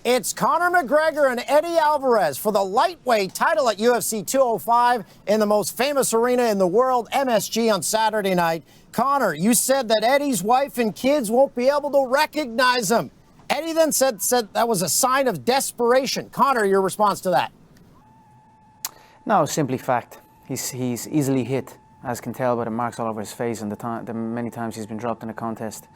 It's Conor McGregor and Eddie Alvarez for the lightweight title at UFC 205 in the most famous arena in the world, MSG, on Saturday night. Conor, you said that Eddie's wife and kids won't be able to recognize him. Eddie then said that was a sign of desperation. Conor, your response to that? No, simply fact. He's easily hit, as can tell by the marks all over his face and the many times he's been dropped in a contest.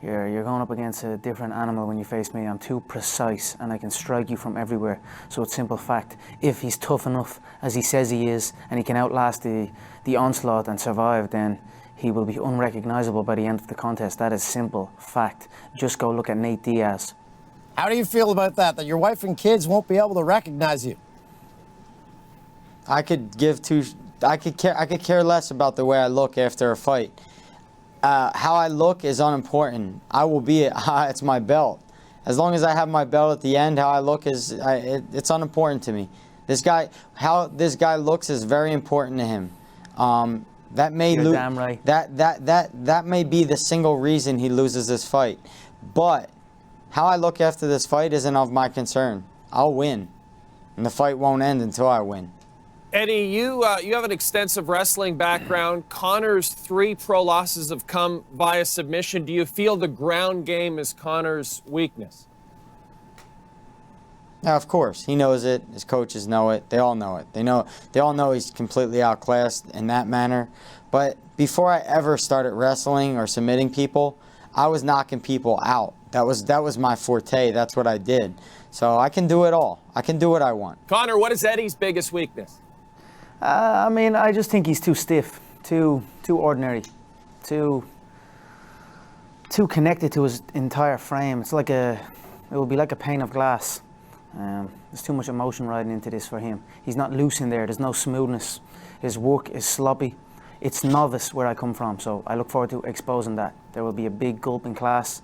You're going up against a different animal when you face me. I'm too precise and I can strike you from everywhere. So it's simple fact. If he's tough enough, as he says he is, and he can outlast the onslaught and survive, then he will be unrecognizable by the end of the contest. That is simple fact. Just go look at Nate Diaz. How do you feel about that your wife and kids won't be able to recognize you? I could care less about the way I look after a fight. How I look is unimportant. I will be it's my belt. As long as I have my belt at the end, how I look it's unimportant to me. How this guy looks is very important to him. That may You're damn right. That may be the single reason he loses this fight. But how I look after this fight isn't of my concern. I'll win, and the fight won't end until I win. Eddie, you have an extensive wrestling background. Conor's 3 pro losses have come via submission. Do you feel the ground game is Conor's weakness? Yeah, of course. He knows it. His coaches know it. They all know it. They all know he's completely outclassed in that manner. But before I ever started wrestling or submitting people, I was knocking people out. That was my forte. That's what I did. So I can do it all. I can do what I want. Conor, what is Eddie's biggest weakness? I just think he's too stiff, too ordinary, too connected to his entire frame. It will be like a pane of glass. There's too much emotion riding into this for him. He's not loose in there. There's no smoothness. His work is sloppy. It's novice where I come from, so I look forward to exposing that. There will be a big gulp in class,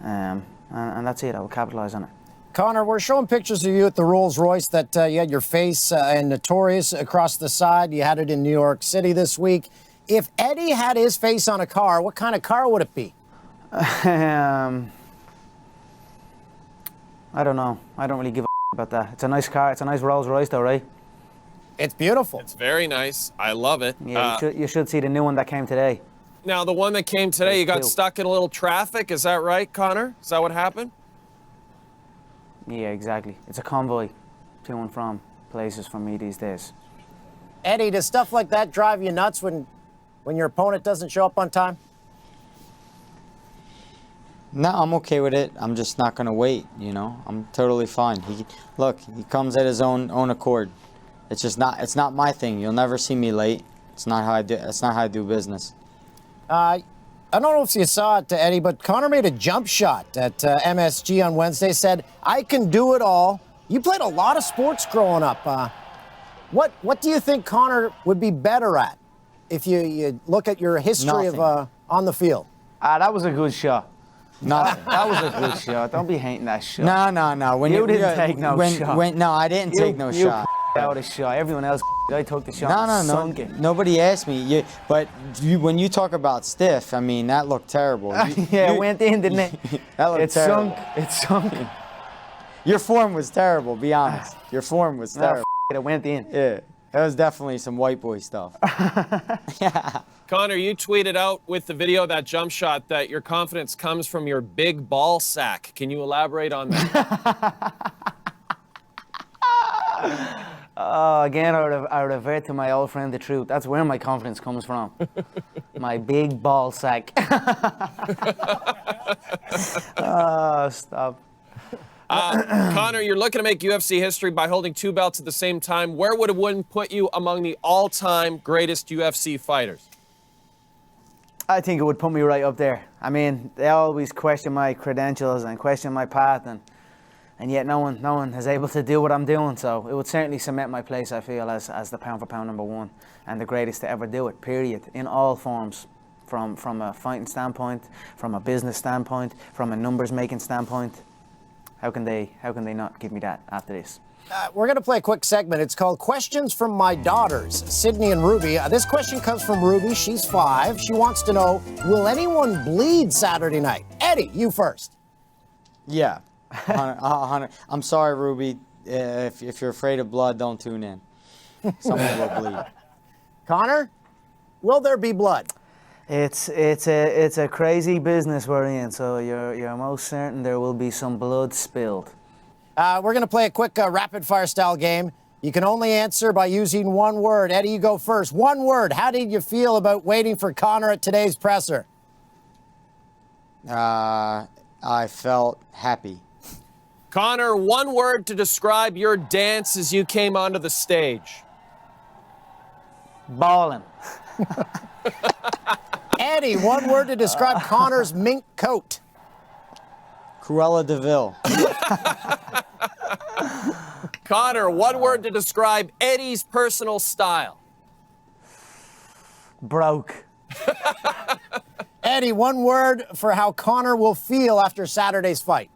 and that's it. I will capitalize on it. Conor, we're showing pictures of you at the Rolls Royce that you had your face and Notorious across the side. You had it in New York City this week. If Eddie had his face on a car, what kind of car would it be? I don't know. I don't really give a about that. It's a nice car. It's a nice Rolls Royce, though, right? It's beautiful. It's very nice. I love it. Yeah, you should see the new one that came today. Now, the one that came today, you got stuck in a little traffic. Is that right, Conor? Is that what happened? Yeah, exactly. It's a convoy to and from places for me these days. Eddie, does stuff like that drive you nuts when your opponent doesn't show up on time? No, I'm okay with it. I'm just not gonna wait. I'm totally fine. He comes at his own accord. It's not my thing. You'll never see me late. It's not how I do. That's not how I do business. I don't know if you saw it, Eddie, but Conor made a jump shot at MSG on Wednesday, said, "I can do it all." You played a lot of sports growing up. What do you think Conor would be better at if you look at your history of on the field? That was a good shot. Nothing. That was a good shot. Don't be hating that shot. No. You didn't take no shot. No, I didn't take no shot. Out a shot. Everyone else, I took the shot. No. Nobody asked me. When you talk about stiff, I mean, that looked terrible. It went in, didn't it? That looked terrible. It sunk. Your form was terrible, be honest. Your form was terrible. It went in. Yeah, that was definitely some white boy stuff. Yeah. Conor, you tweeted out with the video, that jump shot, that your confidence comes from your big ball sack. Can you elaborate on that? Again, I revert to my old friend, the truth. That's where my confidence comes from. My big ball sack. Stop. Conor, you're looking to make UFC history by holding 2 belts at the same time. Where would a win put you among the all-time greatest UFC fighters? I think it would put me right up there. I mean, they always question my credentials and question my path, and yet no one is able to do what I'm doing. So it would certainly cement my place, I feel, as the pound-for-pound #1 and the greatest to ever do it, period, in all forms, from a fighting standpoint, from a business standpoint, from a numbers-making standpoint. How can they not give me that after this? We're going to play a quick segment. It's called Questions from My Daughters, Sydney and Ruby. This question comes from Ruby. She's 5. She wants to know, will anyone bleed Saturday night? Eddie, you first. Yeah. I'm sorry, Ruby. If you're afraid of blood, don't tune in. Someone will bleed. Connor, will there be blood? It's a crazy business we're in, so you're most certain there will be some blood spilled. We're going to play a quick rapid-fire style game. You can only answer by using one word. Eddie, you go first. One word. How did you feel about waiting for Connor at today's presser? I felt happy. Connor, one word to describe your dance as you came onto the stage. Ballin'. Eddie, one word to describe Connor's mink coat. Cruella de Vil. Connor, one word to describe Eddie's personal style. Broke. Eddie, one word for how Connor will feel after Saturday's fight.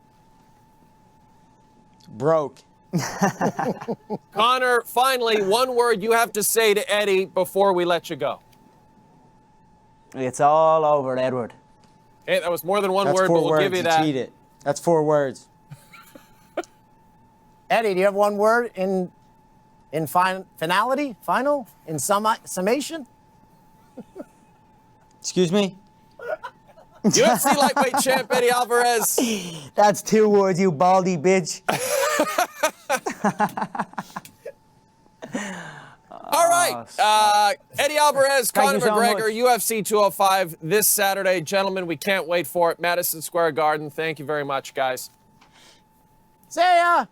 Broke. Connor, finally, one word you have to say to Eddie before we let you go. It's all over, Edward. Hey, that was more than one That's word, 4 but we'll words. give you You that. cheated. That's 4 words. Eddie, do you have one word in finality? Final? In summation? Excuse me? UFC lightweight champ Eddie Alvarez. That's 2 words, you baldy bitch. All right. Eddie Alvarez, Thank Conor you so McGregor, much. UFC 205 this Saturday. Gentlemen, we can't wait for it. Madison Square Garden. Thank you very much, guys. See ya!